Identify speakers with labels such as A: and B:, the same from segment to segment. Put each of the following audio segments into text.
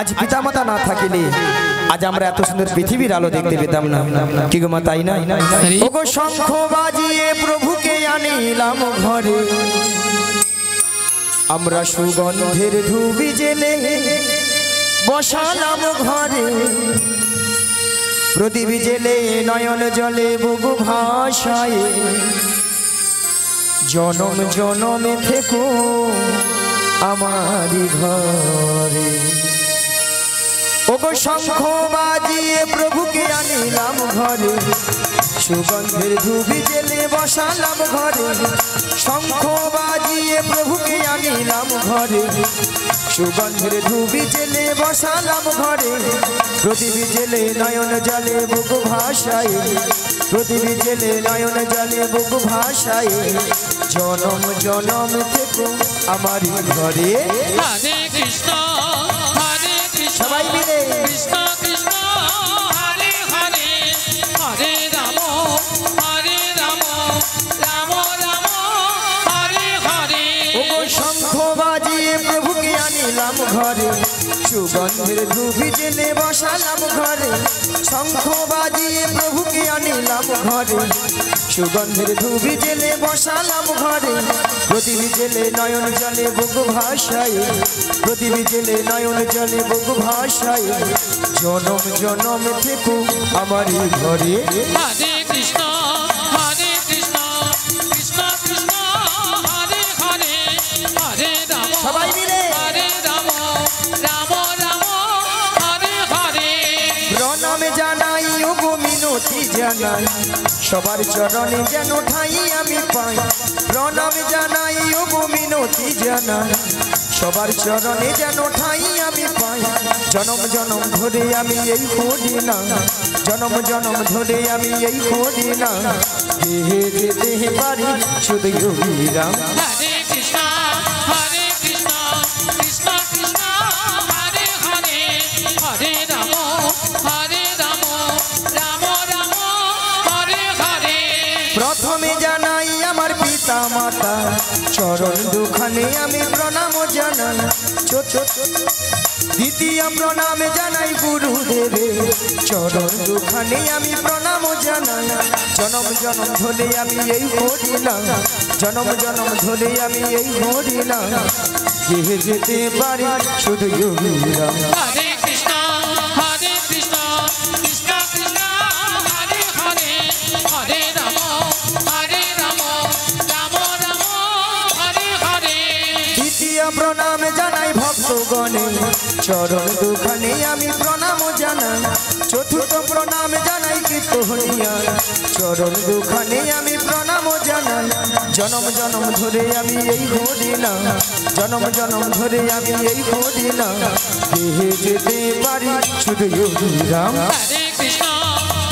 A: আজ পিতামাতা না থাকিলে আজ আমরা এত সুন্দর পৃথিবীর আলো দেখতে পেতাম না। কি গো মা, তাই না? ওগো শঙ্খ বাজিয়ে প্রভুকে আনিলাম ঘরে, আমরা সুগন্ধের ধুবি জেলে বসালাম ঘরে, প্রদীপ জেলে নয়ন জলে বুবু ভাষায়, জনম জনমে থেকো আমারি ঘরে। ওগো শঙ্খ বাজিয়ে প্রভুকে আনিলাম ঘরে, সুগন্ধের ধুবি জেলে বসালাম ঘরে, শঙ্খ বাজিয়ে প্রভুকে আনিলাম ঘরে, সুগন্ধের ধুবি জেলে বসালাম ঘরে, প্রদীপ জেলে নয়ন জলে বুকু ভাষায়, প্রদীপ জেলে নয়ন জলে বুকু ভাষায়, জনম জনম থেকো আমারি ঘরে।
B: হরে কৃষ্ণ হরে কৃষ্ণ,
A: সবাই মিলে
B: কৃষ্ণ কৃষ্ণ হরে হরে, হরে রাম রাম রাম হরে হরে।
A: ওগো শঙ্খ বাজিয়ে প্রভুকে আনিলাম ঘরে, সুগন্ধের ধুবি জেলে বসালাম ঘরে, শঙ্খ বাজিয়ে প্রভুকে আনিলাম ঘরে, সুগন্ধের ধুবি জেলে বসালাম ঘরে, প্রদীপ জেলে নয়ন জলে বুকু ভাষায়, প্রদীপ জেলে নয়ন জলে বুকু ভাষায়, জনম জনম থেকো আমারি ঘরে।
B: হরে কৃষ্ণ হরে কৃষ্ণ, কৃষ্ণ কৃষ্ণ হরে হরে, হরে রাম
A: সবাই মিলে
B: হরে রাম রাম রাম হরে হরে।
A: প্রণাম জানাই ওগো মিনতি জানাই, সবার চরণে যেন ঠাই আমি পাই, প্রণাম জানাই ওগো মিনতি জানাই, সবার চরণে যেন ঠাই আমি পাই, জনম জনম ধরে আমি এই করি না, জনম জনম ধরে আমি এই করি না, হে যেতে পারি শুধু রাম।
B: হরে কৃষ্ণ হরে কৃষ্ণ, কৃষ্ণ কৃষ্ণ হরে হরে, হরে রাম রাম রাম হরে হরে।
A: প্রথমে জানাই আমার পিতা মাতা, চরণ দুখানে আমি প্রণাম জানাই, দ্বিতীয় প্রণাম জানাই গুরুদেবে, চরণ দুখানে আমি প্রণাম জানাই, জনম জনম ধরে আমি এই করি না, জনম জনম ধরে আমি এই করি না, হে যেতে পারি শুধু রাম।
B: হরে কৃষ্ণ হরে কৃষ্ণ, কৃষ্ণ কৃষ্ণ হরে হরে, হরে রাম রাম রাম হরে হরে।
A: দ্বিতীয় প্রণাম জানাই ভক্তগণে, চরণ দুখানে আমি প্রণাম জানাই, চতুর্থ প্রণাম জানাই কীর্তনিয়া, চরণ দুখানে আমি প্রণাম জানাই, জনম জনম ধরে আমি এই করি না, জনম জনম ধরে আমি এই করি না, হে যেতে পারি শুধু রাম।
B: হরে কৃষ্ণ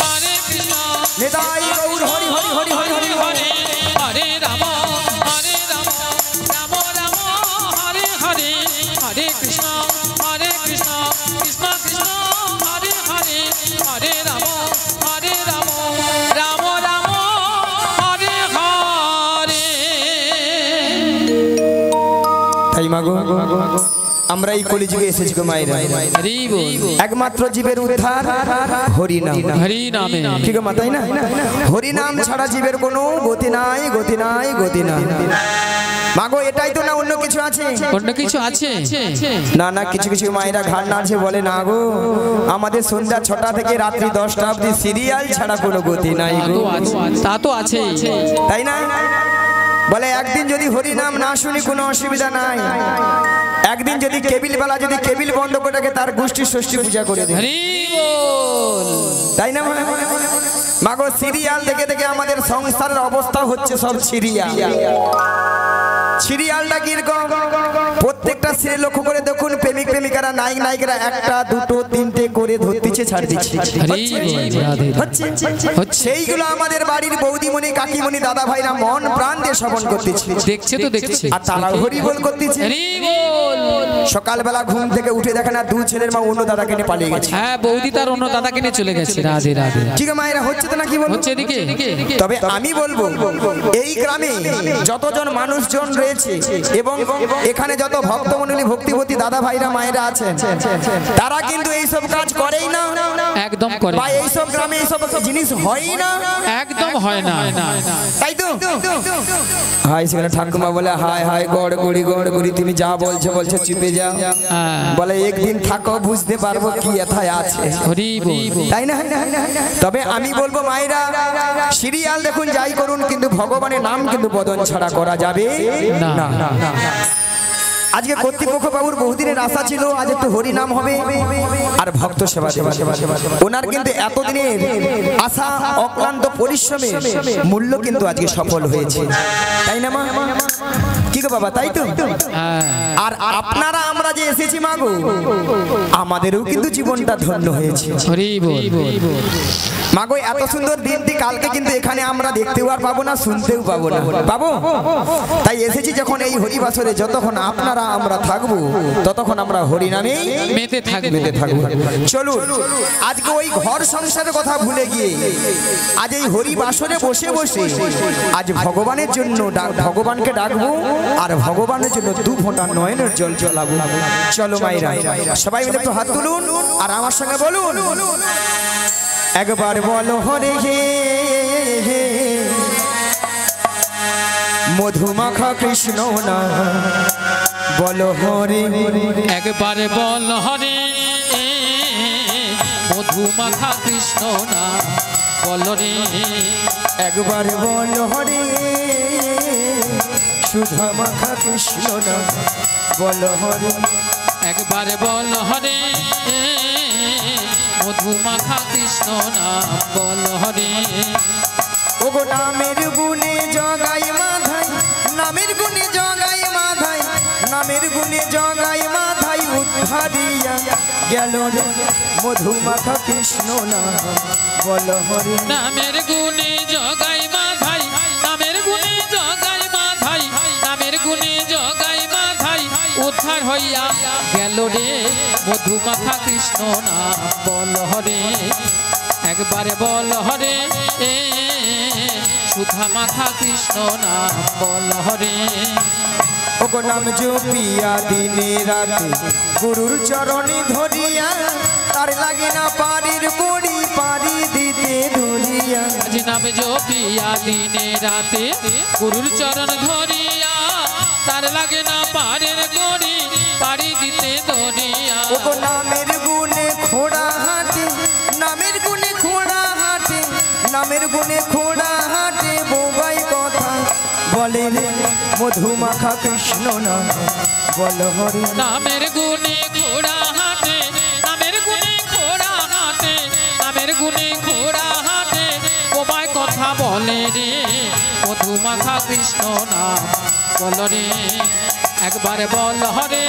B: হরে কৃষ্ণ,
A: নিতাই গৌর হরি হরি হরি হরি হরি হরি।
B: হরে রাম রাম রাম হরে হরে, হরে কৃষ্ণ কৃষ্ণ কৃষ্ণ হরে হরে, হরে রাম রাম রাম হরে হরে।
A: তাই মাগো আমরা এই কলিযুগে এসেছি গো মায়েরা, একমাত্র জীবের উদ্ধার হরি নাম,
B: হরি নামে।
A: ঠিক আছে তাই না? হরি নাম ছাড়া জীবের কোনো গতি নাই, গতি নাই, গতি নাই। মাগো এটাই তো না, অন্য কিছু আছে?
B: অন্য কিছু আছে
A: না না, কিছু কিছু মায়েরা ঘাড় নাড়ছে বলে না গো আমাদের সন্ধ্যা 6টা থেকে রাত্রি 10টা অবধি সিরিয়াল ছাড়া কোনো গতি নাই গো।
B: তা তো আছে,
A: তাই না? বলে একদিন যদি হরি নাম না শুনি কোনো অসুবিধা নাই, একদিন যদি কেবিল বেলা যদি কেবিল বন্ধ করে রাখে তার গোষ্ঠী ষষ্ঠী পূজা করে দেয়, তাই না? মাগো সিরিয়াল দেখে দেখে আমাদের সংসারের অবস্থা হচ্ছে সব সিরিয়াল। সিরিয়ালটা কিরকম? প্রত্যেকটা সিরিয়াল লক্ষ্য করে দেখুন, প্রেমিক প্রেমিকারা নায়ক নায়িকারা একটা দুটো তিনটে করে ধরতিছে ছাড় দিচ্ছে, সেইগুলো আমাদের বাড়ির বৌদিমণি কাকিমণি দাদা ভাইরা মন প্রাণ দিয়ে শ্রবণ করতেছে,
B: দেখছে তো দেখছে,
A: আর তারা হরি বল করতেছে। সকালবেলা ঘুম থেকে উঠে দেখে না দু ছেলের মা অন্য দাদাকে নিয়ে পালিয়ে গেছে।
B: হ্যাঁ, বৌদি তার অন্য দাদাকে নিয়ে চলে গেছে। রাধে রাধে।
A: ঠিক আছে মায়েরা, হচ্ছে তো নাকি বলবো?
B: হচ্ছে এদিকে।
A: তবে আমি বলবো এই গ্রামে যতজন মানুষজন রয়েছে এবং এখানে যত যত ভক্তমণ্ডলী ভক্তিবতী দাদা ভাইরা মায়েরা আছেন তারা কিন্তু এইসব কাজ করেই না,
B: একদম করে
A: বা এইসব গ্রামে এইসব জিনিস হয় না,
B: একদম হয় না।
A: তাই তো হাই সেখানে ঠাকুমা বলে হাই হাই গড় গড়ি তুমি যা বলছো চুপে যাও, বলে একদিন থাকো বুঝতে পারবো কি এথায় আছে, তাই না? তবে আমি বলবো মায়েরা সিরিয়াল দেখুন যাই করুন কিন্তু ভগবানের নাম কিন্তু বদন ছাড়া করা যাবে না। আজকে কর্তৃপক্ষ বাবুর বহুদিনের আশা ছিল আজ একটু হরি নাম হবে আর ভক্ত সেবা ওনার কিন্তু এতদিনের আশা অক্লান্ত পরিশ্রমের মূল্য কিন্তু আজকে সফল হয়েছে, তাই না মা? কি গো বাবা, তাই তো? আর আপনারা আমরা যে এসেছি মাগো আমাদেরও কিন্তু জীবনটা ধন্য হয়েছে মাগো। এত সুন্দর দিনটি কালকে কিন্তু এখানে আমরা দেখতেও আর পাবো না, শুনতেও পাবো না, পাবো? তাই এসেছি যখন এই হরিবাসরে যতক্ষণ আপনারা আমরা থাকবো ততক্ষণ আমরা হরি নামে মেতে থাকবো। চলুন আজকে ওই ঘর সংসারের কথা ভুলে গিয়ে আজ এই হরিবাসরে বসে বসে আজ ভগবানের জন্য ভগবানকে ডাকবো আর ভগবানের জন্য দু ফোঁটা নয়নের জল জ্বালাবো। চলো মায়েরা সবাই মিলে একটু হাত তুলুন আর আমার সঙ্গে বলুন একবার বলো হরে হে মধুমাখা কৃষ্ণ না বলো হরে,
B: একবারে বল হরে মধুমাখা কৃষ্ণ না বল রে,
A: একবার বল হরে সুধা মাখা কৃষ্ণ না বল হরে,
B: একবারে বল হরে মধুমাখা কৃষ্ণ না বল হরে।
A: ওগো নামের গুণে জগাই মাধাই, নামের গুণে জগাই মাধাই, নামের গুণে জগাই মাধাই উদ্ধারিয়া গেল রে মধুমাখা কৃষ্ণ না বল হরে,
B: নামের গুণে জগাই মাধাই, নামের গুণে জগাই মাধাই, নামের গুণে জগাই মাধাই উদ্ধার হইয়া গেল রে মধুমাখা কৃষ্ণ না বল হরে, একবারে বল হরে সুধা মাখা কৃষ্ণ না বল হরে।
A: ওগো নাম জপিয়া দিনে রাতে গুরুর চরণে ধরিয়া তার লাগে না পারির বড়ি পারি দিতে ধরিয়া,
B: আজ নাম জপিয়া দিনে রাতে গুরুর চরণ ধরিয়া তার লাগে না পারের গড়ি পারি দিতে ধরিয়া।
A: ওগো নামের গুণে খোড়া হাটে, নামের গুণে খোড়া হাটে, নামের গুণে খোড়া হাটে বোবাই কথা বলে রে মধুমাখা কৃষ্ণ না বল হরে,
B: নামের গুণে ঘোড়া হাটে, নামের গুণে ঘোড়া হাটে, নামের গুণে ঘোড়া হাটে বোবাই কথা বলে রে মধুমাখা কৃষ্ণ না বল রে, একবারে বল হরে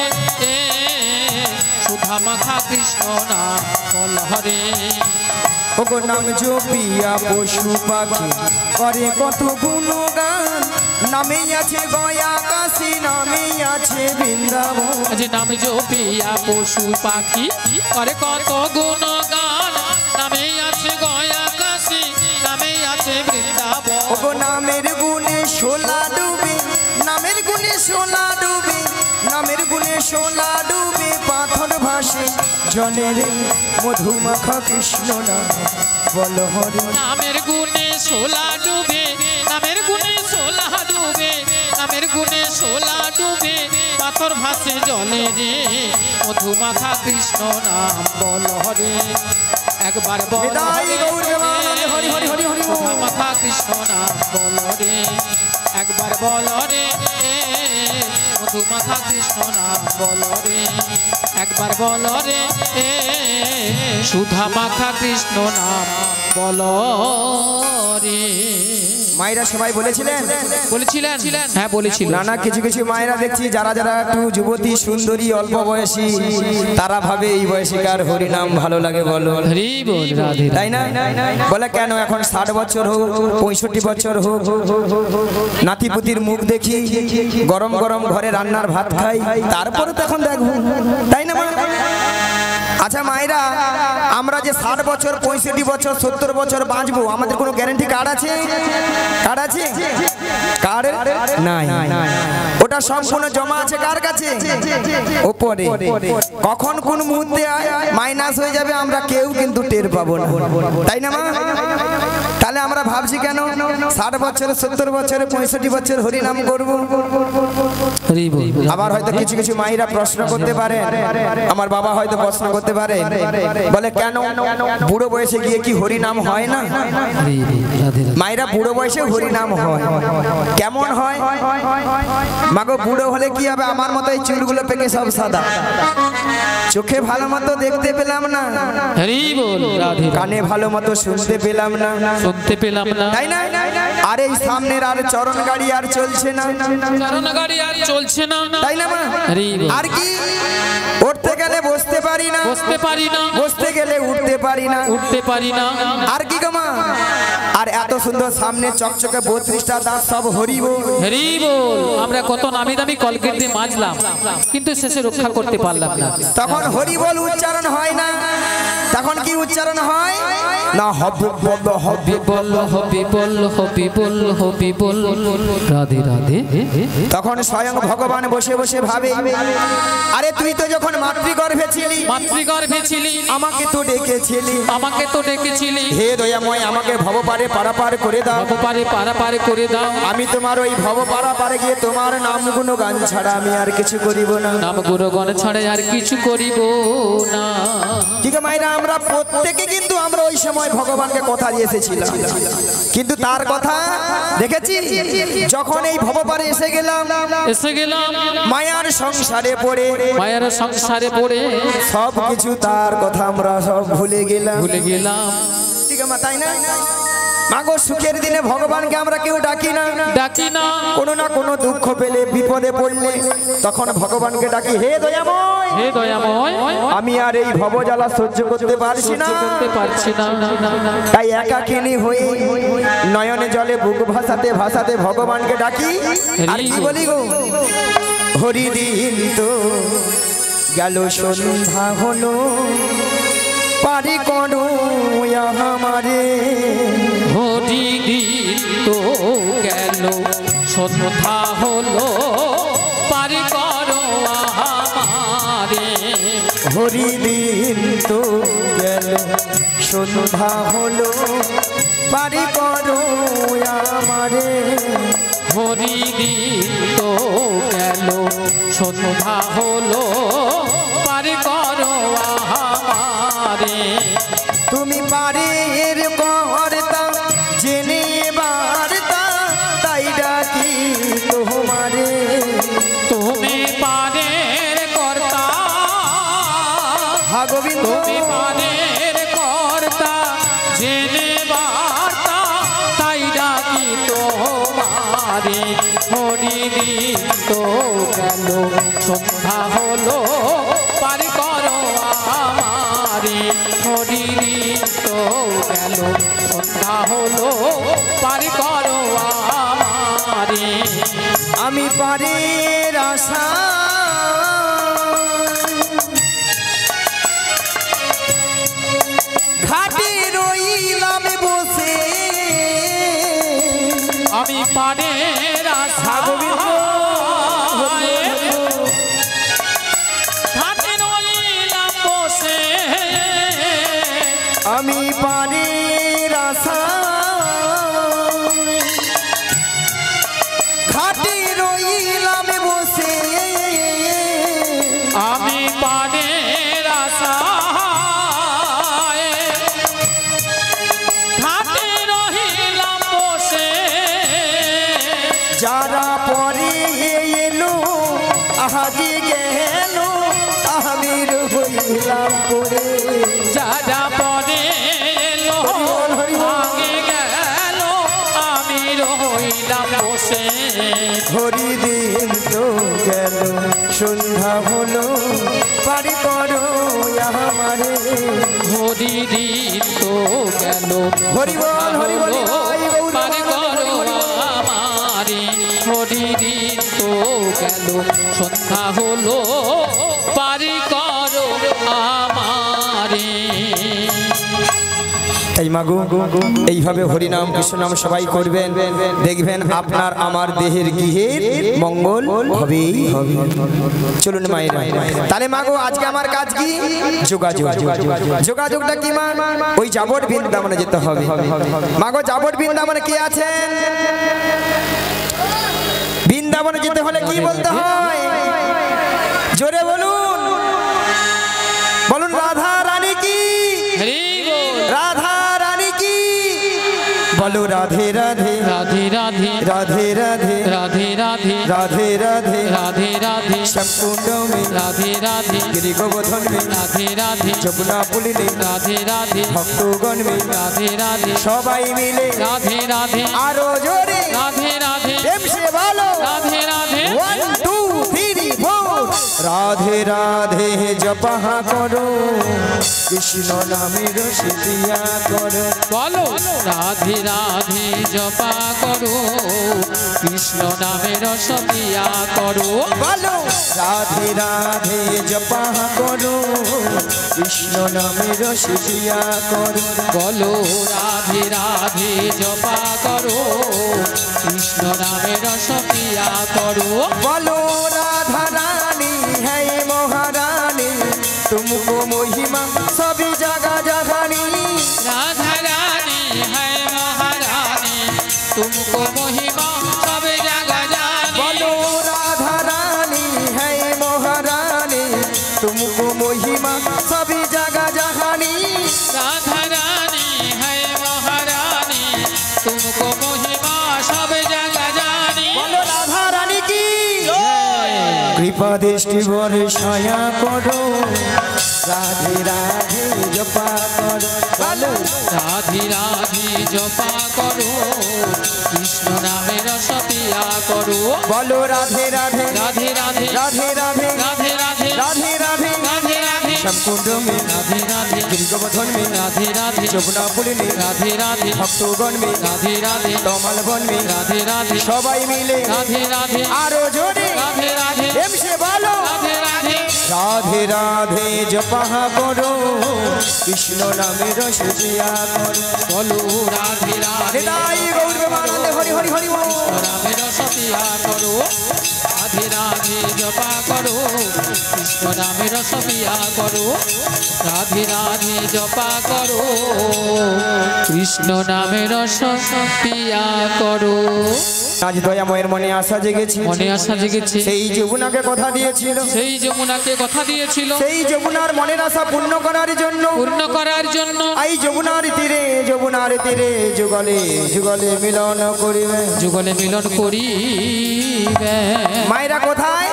B: সুধা মাখা কৃষ্ণ না বল হরে।
A: ওগো নাম জপিয়া পশু পাখি করে কত গুণগান, নামে আছে গয়া কাশী, নামে আছে বৃন্দাবন,
B: আজ নাম জপিয়া পশু পাখি করে কত গুণগান, নামে আছে গয়া কাশী, নামে আছে বৃন্দাবন।
A: ওগো নামের গুণে শোলা ডুবে, নামের গুণে শোলা ডুবে, নামের গুণে শোলা ডুবে পাথর ভাসে জলে রে মধুমাখা কৃষ্ণ না বল হরে,
B: নামের গুণে শোলা ডুবে, নামের গুণে শোলা ডুবে, নামের গুণে শোলা ডুবে পাথর ভাসে জলে রে মধুমাখা কৃষ্ণ নাম বল হরে, একবার বল মধুমাখা কৃষ্ণ নাম বল রে, একবার বল রে মধুমাখা কৃষ্ণ নাম বল রে, একবার বল রে সুধা মাখা কৃষ্ণ নাম বল রে।
A: মায়েরা সবাই বলেছিলেন
B: হ্যাঁ বলেছিল।
A: নানা কিছু কিছু মায়েরা দেখছি যারা যারা একটু যুবতী সুন্দরী অল্প বয়সী তারা ভাবে এই বয়সীকার হরি নাম ভালো লাগে বলো, তাই না? বলে কেন এখন 60 বছর হোক 65 বছর হোক নাতিপুতির মুখ দেখি গরম গরম ঘরে রান্নার ভাত খাই তারপরে তো এখন দেখবো, তাই না? আচ্ছা মায়েরা আমরা যে 60 বছর 65 বছর 70 বছর বাঁচবো আমাদের কোনো গ্যারান্টি কার্ড আছে? কার্ড আছে? কার্ড নাই। ওটা ওটা সম্পূর্ণ জমা আছে কার কাছে? ওপরে। কখন কোন মুহূর্তে মাইনাস হয়ে যাবে আমরা কেউ কিন্তু টের পাবো না, তাই না মা? তাহলে আমরা ভাবছি কেন 60 বছরে 70 বছরে 65 বছর হরিনাম করব? আবার হয়তো কিছু কিছু মায়েরা প্রশ্ন করতে পারে, আমার বাবা হয়তো প্রশ্ন করতে পারে, বলে কেন বুড়ো বয়সে গিয়ে কি হরিনাম হয় না? মায়েরা বুড়ো বয়সে হরিনাম হয়, কেমন হয়? মাগো বুড়ো হলে কি হবে? আমার মতো এই চুলগুলো পেকে সব সাদা, চোখে ভালো মতো দেখতে পেলাম না, কানে ভালো মতো শুনতে পেলাম না, তাই না? আর এই সামনের আর চরণ গাড়ি আর চলছে না, তাই না মা? আর কি উঠতে গেলে বসতে পারি না, বসতে গেলে উঠতে পারি না, আর কি গো মা? আর এত সুন্দর সামনে চকচকে 32টা দাঁত সব হরি বল।
B: আমরা কত নামি দামি কলগেট দিয়ে মাজলাম, কিন্তু শেষে রক্ষা করতে পারলাম না।
A: তখন হরি বল উচ্চারণ হয় না, তখন কি উচ্চারণ হয় না? হবি বল, হবি বল, হবি বল, হবি বল, হবি বল, রাধে রাধে। তখন স্বয়ং ভগবান বসে বসে ভাবে, আরে তুই তো যখন মাতৃগর্ভে ছিলি আমাকে তো ডেকেছিলি, হে দয়াময় আমাকে ভব পারে পারাপার করে দাও, আমি তোমার ওই ভব পারাপারে গিয়ে তোমার নাম গুণগান ছাড়া আমি আর কিছু করিব না, ঠিক আছে মায়েরা? আমরা প্রত্যেকে কিন্তু আমরা ওই সময় ভগবানকে কথা দিয়ে এসেছিলাম, কিন্তু তার কথা দেখেছি যখন এই ভব পারে এসে গেলাম মায়ার সংসারে পড়ে সব কিছু তার কথা আমরা সব ভুলে গেলাম, ঠিক আছে মা, তাই না? মাগো সুখের দিনে ভগবানকে আমরা কেউ ডাকি না, কোনো না কোনো দুঃখ পেলে বিপদে পড়লে তখন ভগবানকে ডাকি, হে দয়াময়, আমি আর এই ভবজ্বালা সহ্য করতে পারছি না, তাই একাকিনী হয়ে নয়নে জলে বুক ভাসাতে ভগবানকে ডাকি। আর কি বলি গো? হরি দিন তো গেল সন্ধ্যা হলো, পারি করো আমারে,
B: হরি দিন তো গেল সন্ধ্যা হলো, পারি করো আমারে,
A: হরি দিন তো গেল সন্ধ্যা হলো, পারি করো আমারে,
B: হরি দিন তো গেল সন্ধ্যা হলো, পারি করো আমারে,
A: তুমি পারের কর্তা জেনে বার্তা তাই ডাকি তোমারে,
B: তুমি পারের কর্তা,
A: গোবিন্দ
B: তুমি পারের কর্তা জেনে বার্তা তাই ডাকি তোমারে, হরি দিন তো গেল সন্ধ্যা হলো, পারি করো আমারে, হরি দিন তো গেল সন্ধ্যা হলো, পারি করো আমারে,
A: আমি পারের আশা ঘাটে রইলাম বসে,
B: আমি পারের আশা ঘাটে রইলাম বসে,
A: আমি পারের আশা ঘাটে রইলাম বসে,
B: আমি পারের আশা ঘাটে রহিলাম বসে,
A: যারা পরে এলো আহাজি গেল আমি রইলাম পড়ে,
B: যারা পরে এলো আগে গেল আমি রইলাম বসে,
A: হরি দিন তো গেল সন্ধ্যা হলো, পারি করো আমারে,
B: হরি দিন তো গেল
A: হরি বল, হরি বল,
B: পারি করো আমারে, হরি দিন তো গেল সন্ধ্যা হলো, পারি করো আমারে।
A: তাই মাগো এইভাবে হরিনাম কৃষ্ণ নাম সবাই করবেন, দেখবেন আপনার আমার দেহের গৃহের মঙ্গল হবেই হবে। চলুন মায়েরা, তাহলে মাগো আজকে আমার কাজ কি? যোগাযোগ। যোগাযোগটা কি মা? ওই যাবট বৃন্দাবনে যেতে হবে। মাগো যাবট বৃন্দাবনে কে আছেন? বৃন্দাবনে যেতে হলে কি বলতে হয়? জোরে বলুন, বলুন রাধা রানী কি? রাধা রানী কি? বলো রাধে রাধে
B: রাধে রাধে
A: রাধে রাধে
B: রাধে রাধে
A: রাধে রাধে
B: রাধে রাধে
A: শ্যামকুণ্ড মে
B: রাধে রাধে
A: গিরি গোবর্ধন মে
B: রাধে রাধে
A: যমুনা পুলিনে
B: রাধে রাধে
A: ভক্তগণ মে
B: রাধে রাধে
A: সবাই মিলে
B: রাধে রাধে
A: আরো জোরে
B: রাধে রাধে
A: প্রেম সে বলো
B: রাধে রাধে
A: 1 2 3 4 রাধে রাধে জপহা করো কৃষ্ণ নামের সিদ্ধিয়া করো।
B: বলো রাধে রাধে জপা করো কৃষ্ণ নামের সতিয়া করো।
A: বলো রাধে রাধে জপহা করো কৃষ্ণ নামের সিদ্ধিয়া করো।
B: বলো রাধে রাধে জপা করো কৃষ্ণ নামের সতিয়া করো।
A: বলো রাধা রানী है महारानी तुमको महिमा सभी जगह जगानी।
B: राधा रानी है महारानी तुमको महिमा सब जगह जानी।
A: बोलो राधा रानी है महारानी तुमको महिमा सभी जगह जगानी।
B: राधा रानी है महारानी तुमको महिमा सब जगह जानी।
A: बोलो राधा रानी की कृपा दृष्टि बरसाया करो राधे राधे जपा करो। बोलो
B: राधे राधे जपा करो कृष्ण नामेर सतिया करो।
A: बोलो राधे राधे
B: राधे राधे
A: राधे राधे
B: राधे राधे
A: राधे राधे
B: राधे राधे
A: श्यामकुण्ड में
B: राधे राधे
A: गिरि गोवर्धन में
B: राधे राधे
A: যমুনা পুলিনে
B: राधे राधे
A: ভক্তগণ মে
B: राधे राधे
A: তমাল বন মে
B: राधे राधे
A: সবাই মিলে
B: राधे राधे
A: আরো জোরে
B: राधे राधे
A: প্রেম সে বলো
B: राधे राधे
A: রাধে রাধে জপহা করো কৃষ্ণ নামের সিদ্ধিয়া করো।
B: बोलो राधे राधे
A: নিতাই গৌর প্রেমানন্দে হরি হরি হরি বল।
B: नामेर सतिया करो। राधे राधे जपा करो कृष्ण नामेर सतिया करो। राधे राधे जपा करो कृष्ण नामेर सतिया करो।
A: আজ দয়াময়ের মনে আশা জেগেছে,
B: মনে আশা জেগেছে,
A: সেই যমুনাকে কথা দিয়েছিল,
B: সেই যমুনাকে কথা দিয়েছিল
A: সেই যমুনার মনের আশা পূর্ণ করার জন্য
B: পূর্ণ করার জন্য
A: এই যমুনার তীরে যুগলে যুগলে মিলন করিবে।
B: যুগলে মিলন করিবে।
A: মায়েরা কোথায়?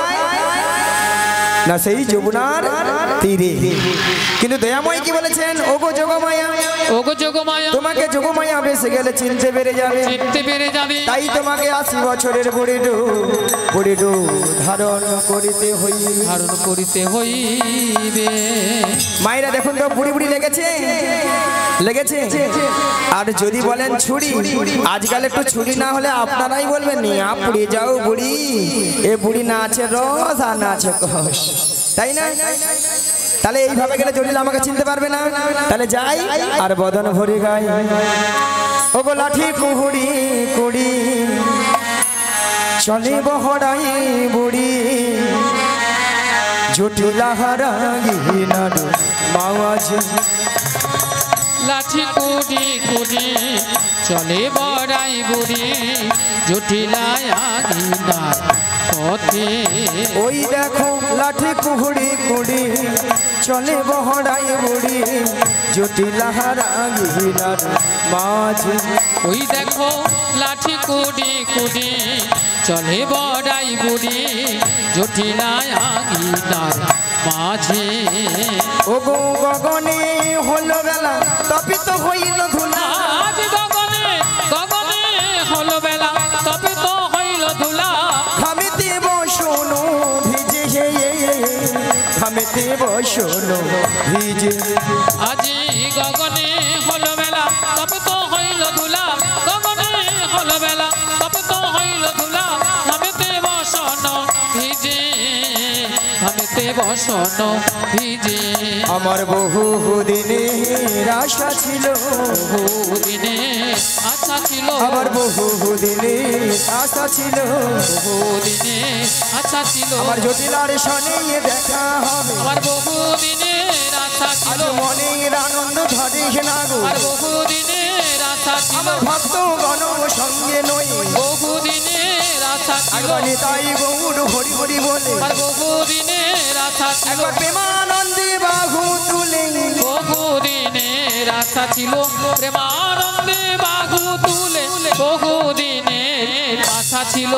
A: না সেই যমুনার তীরে। কিন্তু দয়াময় কি বলেছেন? ওগো যোগমায়া,
B: ওগো যোগমায়া,
A: তোমাকে যোগমায়া বেসে গেলে চিনতে পেরে যাবে,
B: চিনতে পেরে যাবে।
A: তাই তোমাকে 80 বছরের বুড়ি ধারণ করিতে হইবে।
B: ধারণ করিতে হইবে।
A: মায়েরা দেখুন তো বুড়ি লেগেছে। আর যদি বলেন ছুরি, আজকাল একটু ছুরি না হলে আপনারাই বলবেন নি পুড়ে যাও বুড়ি, এ বুড়ি না আছে রস আর না আছে কষ, তাই না? তাহলে এইভাবে গেলে জটিল আমাকে চিনতে পারবে না। তাহলে যাই আর বদন ভরে গাই ওগো লাঠি কুহুড়ি কুড়ি চলে বহড়াই বুড়ি জটিলা হারাগি নাড়ু মাওয়াজ।
B: লাঠি কুড়ি কুড়ি চলে বড়াই বুড়ি জটিলায় আগিনার পথে।
A: ওই দেখো লাঠি কুহুড়ি কুড়ি চলে বহড়াই বুড়ি জটিলা হারাগি নাড়ু মাওয়াজ।
B: ওই দেখো লাঠি কুড়ি কুড়ি চলে বড়াই বুড়ি জটিলায় আগিনার মাঝে।
A: ওগো গগনে হলো বেলা তপিত হইল ধুলা।
B: আজ গগনে গগনে হলো বেলা তবে তো হইল ধুলা।
A: খামিতে বসনো ভিজে খামিতে বসনো ভিজে।
B: আজি গগনে হলো বেলা তবে তো হইল ধুলা। গগনে হলো বেলা তবে তো হইল ধুলা। খামেতে বসন ভিজে খামেতে বসন ভিজে
A: আমার বহু দিনের আশা ছিল,
B: বহুদিনের আশা ছিল,
A: আমার বহু দিনের আশা ছিল,
B: বহুদিনের আশা ছিল,
A: আমার জটিলার সনে দেখা হবে,
B: আমার বহুদিনের আশা ছিল,
A: আজ মনের আনন্দ ধরে না গো,
B: আমার বহুদিনের আশা ছিল,
A: আমার ভক্ত গণ সঙ্গে নই,
B: বহুদিনের আশা ছিল,
A: একবার নিতাই গৌর হরি হরি বলে,
B: আমার বহুদিনের আশা ছিল,
A: একবার প্রেমানন্দে বাহু তুলে,
B: বহুদিনের আশা ছিল, প্রেমানন্দে বাহু তুলে, বহুদিনের আশা ছিল।